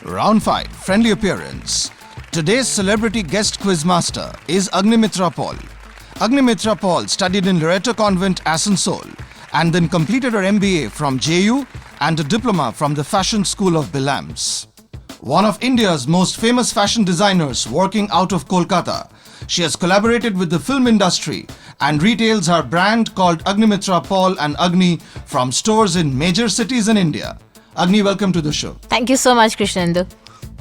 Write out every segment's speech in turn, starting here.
Round 5, friendly appearance. Today's celebrity guest quizmaster is Agnimitra Paul. Agnimitra Paul studied in Loreto Convent, Asansol, and then completed her MBA from JU and a diploma from the Fashion School of Belams. One of India's most famous fashion designers working out of Kolkata, she has collaborated with the film industry and retails her brand called Agnimitra Paul and Agni from stores in major cities in India. Agni, welcome to the show. Thank you so much, Krishnendu.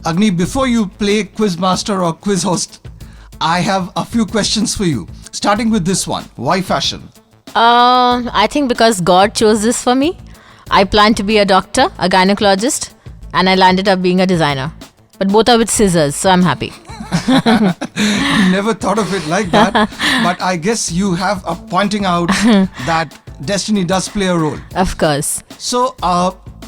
Agni, before you play quizmaster or quiz host, I have a few questions for you. Starting with this one, why fashion? I think because God chose this for me. I planned to be a doctor, a gynecologist, and I landed up being a designer. But both are with scissors, so I'm happy. Never thought of it like that. But I guess you have a pointing out that destiny does play a role. Of course. So,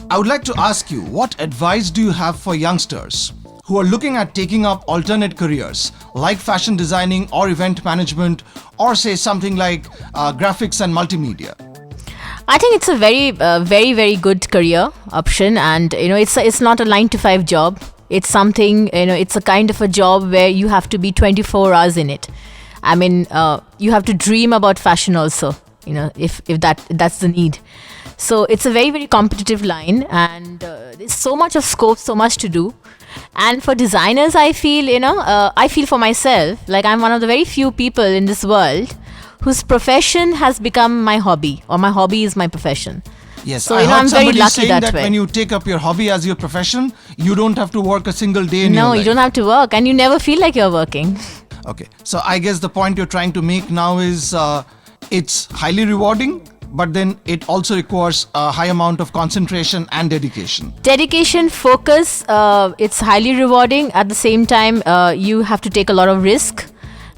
I would like to ask you, what advice do you have for youngsters who are looking at taking up alternate careers like fashion designing or event management or say something like graphics and multimedia? I think it's a very good career option, and it's not a 9-to-5 job. It's something, it's a kind of a job where you have to be 24 hours in it. I mean, you have to dream about fashion also, if that's the need. So it's a very competitive line, and there's so much of scope, so much to do. And for designers, I feel, I feel for myself, like I'm one of the very few people in this world whose profession has become my hobby, or my hobby is my profession. Yes, so, I heard I'm very somebody lucky saying that way. when you take up your hobby as your profession, you don't have to work a single day in your life. No, you don't have to work, and you never feel like you're working. Okay, so I guess the point you're trying to make now is it's highly rewarding, but then it also requires a high amount of concentration and dedication. Dedication, focus, it's highly rewarding. At the same time, you have to take a lot of risk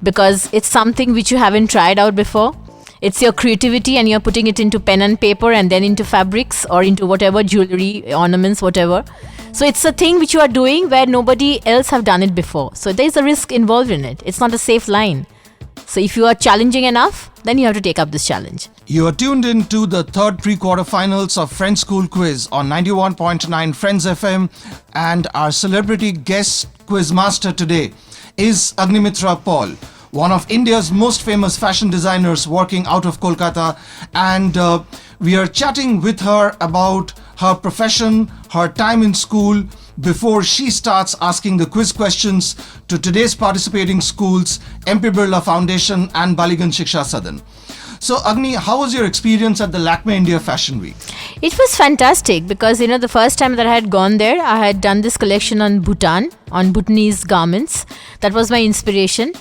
because it's something which you haven't tried out before. It's your creativity, and you're putting it into pen and paper and then into fabrics or into whatever jewelry, ornaments, whatever. So it's a thing which you are doing where nobody else have done it before. So there's a risk involved in it. It's not a safe line. So if you are challenging enough, then you have to take up this challenge. You are tuned in to the third pre-quarterfinals of Friends School Quiz on 91.9 Friends FM, and our celebrity guest quizmaster today is Agnimitra Paul, one of India's most famous fashion designers working out of Kolkata, and we are chatting with her about her profession, her time in school, before she starts asking the quiz questions to today's participating schools, MP Birla Foundation and Baligan Shiksha Sadan. So Agni, how was your experience at the Lakme India Fashion Week? It was fantastic because, the first time that I had gone there, I had done this collection on Bhutan, on Bhutanese garments. That was my inspiration.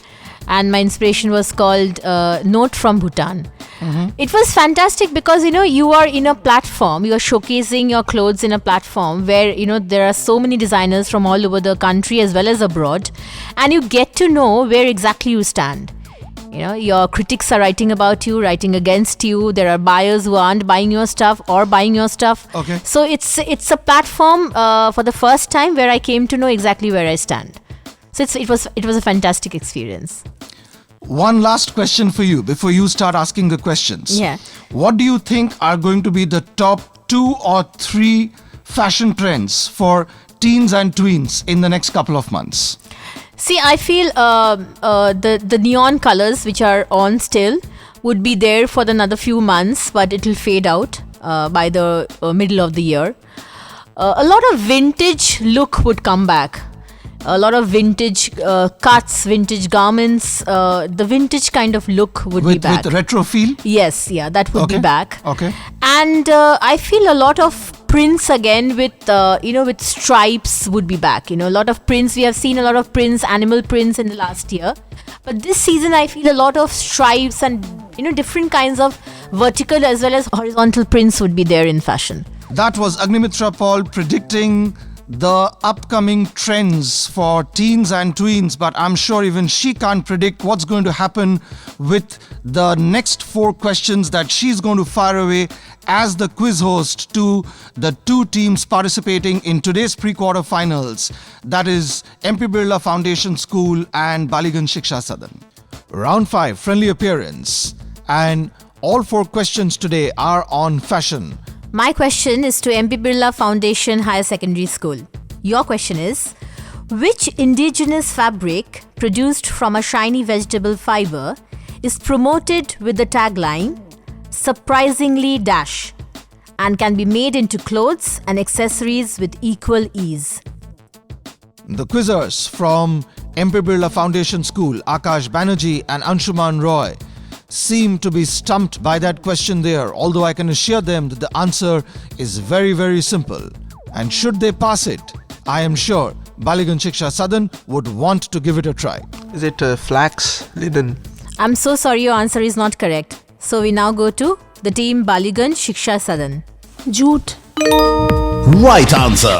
And my inspiration was called Note from Bhutan. Mm-hmm. It was fantastic because, you are in a platform, you are showcasing your clothes in a platform where, there are so many designers from all over the country as well as abroad. And you get to know where exactly you stand. Your critics are writing about you, writing against you. There are buyers who aren't buying your stuff or buying your stuff. Okay. So it's a platform for the first time where I came to know exactly where I stand. So it was a fantastic experience. One last question for you before you start asking the questions. Yeah. What do you think are going to be the top 2 or 3 fashion trends for teens and tweens in the next couple of months? See, I feel the neon colors which are on still would be there for another few months, but it will fade out by the middle of the year. A lot of vintage look would come back. A lot of vintage cuts, vintage garments, the vintage kind of look would be back. With retro feel? Yes, yeah, that would be back. Okay. And I feel a lot of prints again with with stripes would be back. A lot of prints. We have seen a lot of prints, animal prints in the last year. But this season I feel a lot of stripes and, different kinds of vertical as well as horizontal prints would be there in fashion. That was Agnimitra Paul predicting the upcoming trends for teens and tweens, but I'm sure even she can't predict what's going to happen with the next 4 questions that she's going to fire away as the quiz host to the 2 teams participating in today's pre-quarterfinals, that is MP Birla Foundation School and Baligan Shiksha Sadan. Round 5, friendly appearance, and all 4 questions today are on fashion. My question is to MP Birla Foundation Higher Secondary School. Your question is, which indigenous fabric produced from a shiny vegetable fiber is promoted with the tagline, surprisingly dash, and can be made into clothes and accessories with equal ease? The quizzers from MP Birla Foundation School, Akash Banerjee and Anshuman Roy, seem to be stumped by that question there, although I can assure them that the answer is very, very simple. And should they pass it, I am sure Baligan Shiksha Sadan would want to give it a try. Is it flax, linen? I'm so sorry, your answer is not correct. So we now go to the team Baligan Shiksha Sadan. Jute. Right answer.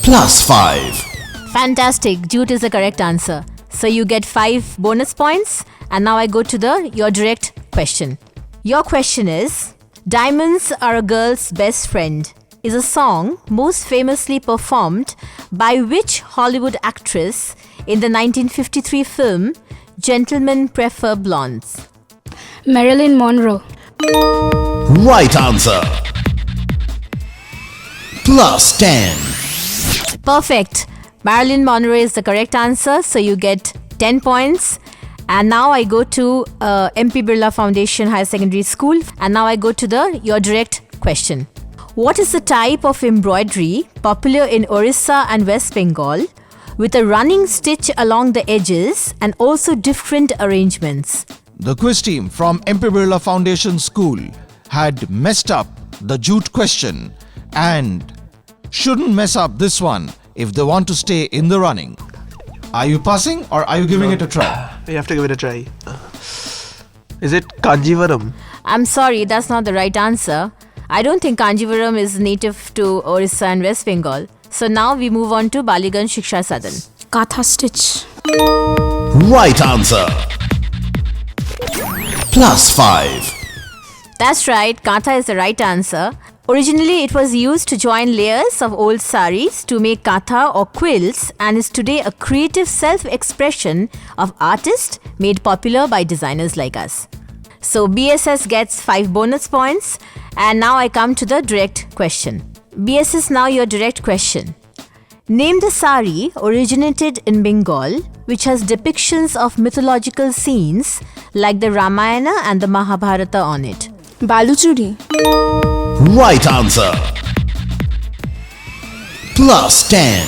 +5. Fantastic, jute is the correct answer. So you get 5 bonus points. And now I go to your direct question. Your question is, Diamonds Are a Girl's Best Friend is a song most famously performed by which Hollywood actress in the 1953 film Gentlemen Prefer Blondes? Marilyn Monroe. Right answer. +10. Perfect. Marilyn Monroe is the correct answer, so you get 10 points. And now I go to MP Birla Foundation Higher Secondary School. And now I go to your direct question. What is the type of embroidery popular in Orissa and West Bengal with a running stitch along the edges and also different arrangements? The quiz team from MP Birla Foundation School had messed up the jute question and shouldn't mess up this one if they want to stay in the running. Are you passing or are you giving it a try? We have to give it a try. Is it Kanjivaram? I'm sorry, that's not the right answer. I don't think Kanjivaram is native to Orissa and West Bengal. So now we move on to Baligan Shiksha Sadan. Katha stitch. Right answer. +5. That's right, Katha is the right answer. Originally, it was used to join layers of old saris to make katha or quilts and is today a creative self-expression of artists made popular by designers like us. So BSS gets 5 bonus points, and now I come to the direct question. BSS, now your direct question. Name the sari originated in Bengal which has depictions of mythological scenes like the Ramayana and the Mahabharata on it. Baluchuri. Right answer. +10.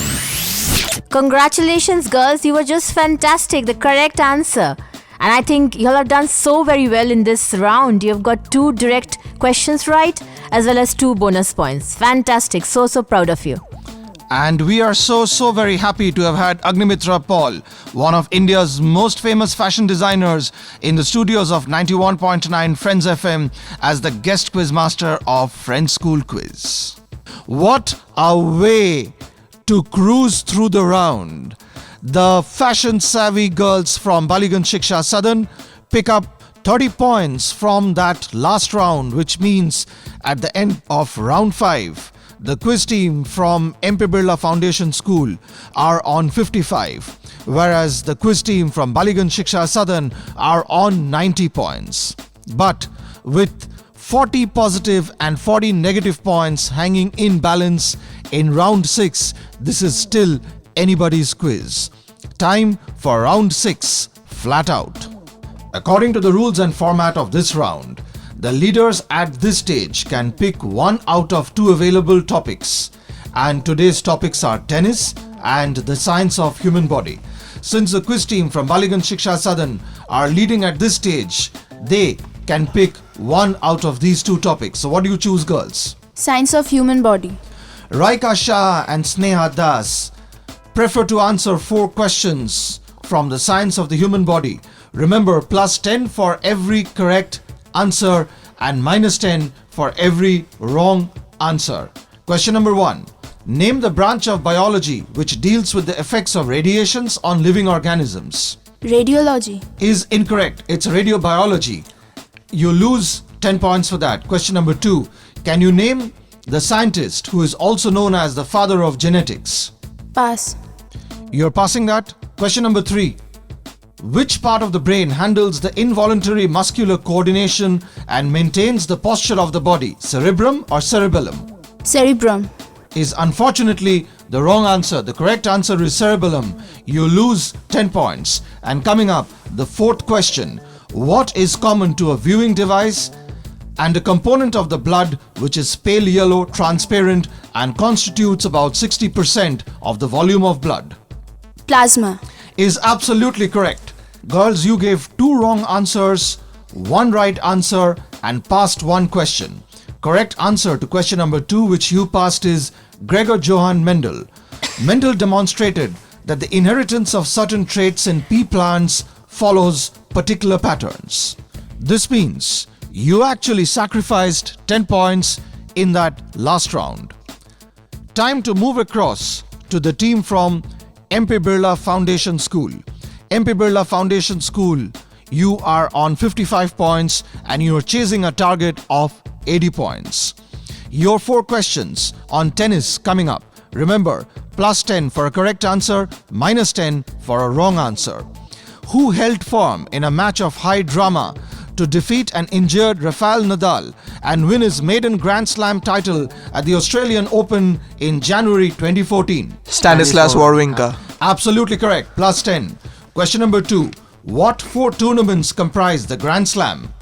Congratulations, girls. You were just fantastic. The correct answer. And I think you all have done so very well in this round. You've got 2 direct questions right as well as 2 bonus points. Fantastic. So proud of you. And we are so very happy to have had Agnimitra Paul, one of India's most famous fashion designers, in the studios of 91.9 Friends FM as the guest quiz master of Friends School Quiz. What a way to cruise through the round. The fashion savvy girls from Baligan Shiksha Sadan pick up 30 points from that last round, which means at the end of round 5, the quiz team from MP Birla Foundation School are on 55, whereas the quiz team from Baligan Shiksha Sadan are on 90 points. But with 40 positive and 40 negative points hanging in balance in round 6, this is still anybody's quiz. Time for round 6, flat out. According to the rules and format of this round, the leaders at this stage can pick 1 out of 2 available topics, and today's topics are tennis and the science of human body. Since the quiz team from Baligan Shiksha Sadan are leading at this stage, they can pick 1 out of these 2 topics. So what do you choose, girls? Science of human body. Raika Shah and Sneha Das prefer to answer 4 questions from the science of the human body. Remember, +10 for every correct answer and -10 for every wrong answer. Question number 1. Name the branch of biology which deals with the effects of radiations on living organisms. Radiology. Is incorrect. It's radiobiology. You lose 10 points for that. Question number 2. Can you name the scientist who is also known as the father of genetics? Pass. You're passing that. Question number 3. Which part of the brain handles the involuntary muscular coordination and maintains the posture of the body? Cerebrum or cerebellum? Cerebrum. is unfortunately the wrong answer. The correct answer is cerebellum. You lose 10 points. And coming up, the fourth question. What is common to a viewing device and a component of the blood which is pale yellow, transparent and constitutes about 60% of the volume of blood? Plasma. Is absolutely correct. Girls, you gave 2 wrong answers, 1 right answer and passed 1 question. Correct answer to question number 2 which you passed is Gregor Johann Mendel. Mendel demonstrated that the inheritance of certain traits in pea plants follows particular patterns. This means you actually sacrificed 10 points in that last round. Time to move across to the team from MP Birla Foundation School. MP Birla Foundation School, you are on 55 points and you are chasing a target of 80 points. Your 4 questions on tennis coming up. Remember, plus 10 for a correct answer, minus 10 for a wrong answer. Who held firm in a match of high drama to defeat an injured Rafael Nadal and win his maiden Grand Slam title at the Australian Open in January 2014? Stanislas Wawrinka. Absolutely correct, plus 10. Question number 2. What 4 tournaments comprise the Grand Slam?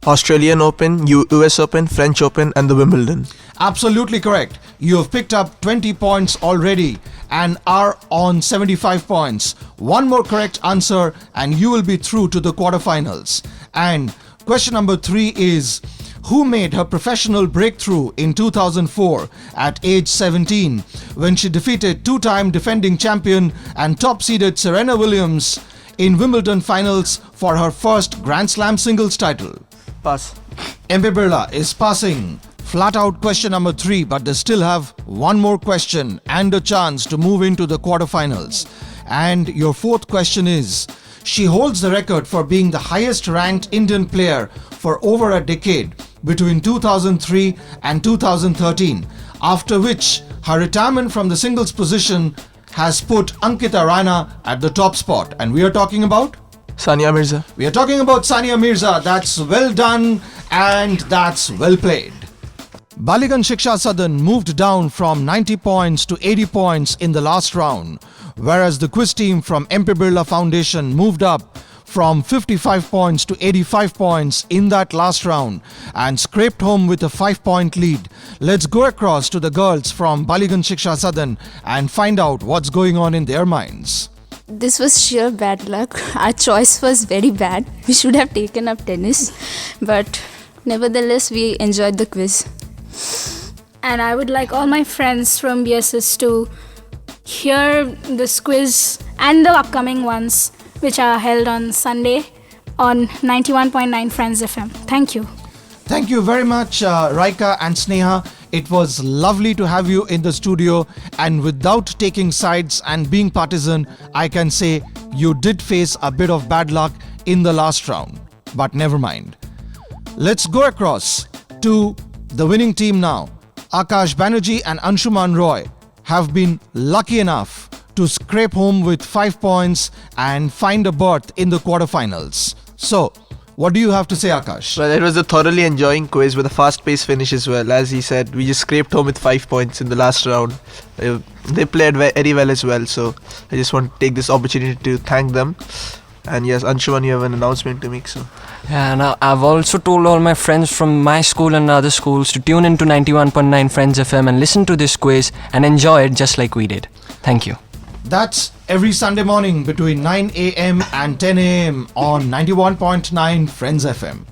Australian Open, US Open, French Open and the Wimbledon. Absolutely correct. You have picked up 20 points already and are on 75 points. 1 more correct answer and you will be through to the quarterfinals. And question number 3 is, who made her professional breakthrough in 2004 at age 17 when she defeated 2-time defending champion and top-seeded Serena Williams in Wimbledon finals for her first Grand Slam singles title? Pass. MP Birla is passing flat out question number 3, but they still have 1 more question and a chance to move into the quarterfinals. And your 4th question is, she holds the record for being the highest ranked Indian player for over a decade between 2003 and 2013, after which her retirement from the singles position has put Ankita Rana at the top spot. And we are talking about? Sania Mirza. We are talking about Sania Mirza. That's well done and that's well played. Baligan Shiksha Sadan moved down from 90 points to 80 points in the last round, whereas the quiz team from MP Birla Foundation moved up from 55 points to 85 points in that last round and scraped home with a 5-point lead. Let's go across to the girls from Baligan Shiksha Sadan and find out what's going on in their minds. This was sheer bad luck. Our choice was very bad. We should have taken up tennis, but nevertheless, we enjoyed the quiz. And I would like all my friends from BSS to hear this quiz and the upcoming ones, which are held on Sunday on 91.9 Friends FM. Thank you. Thank you very much, Raika and Sneha. It was lovely to have you in the studio, and without taking sides and being partisan, I can say you did face a bit of bad luck in the last round. But never mind. Let's go across to the winning team now. Akash Banerjee and Anshuman Roy have been lucky enough to scrape home with 5 points and find a berth in the quarterfinals. So, what do you have to say, Akash? Well, it was a thoroughly enjoying quiz with a fast-paced finish as well. As he said, we just scraped home with 5 points in the last round. They played very well as well, so I just want to take this opportunity to thank them. And yes, Anshuman, you have an announcement to make, so. Yeah, and I've also told all my friends from my school and other schools to tune into 91.9 Friends FM and listen to this quiz and enjoy it just like we did. Thank you. That's every Sunday morning between 9 a.m. and 10 a.m. on 91.9 Friends FM.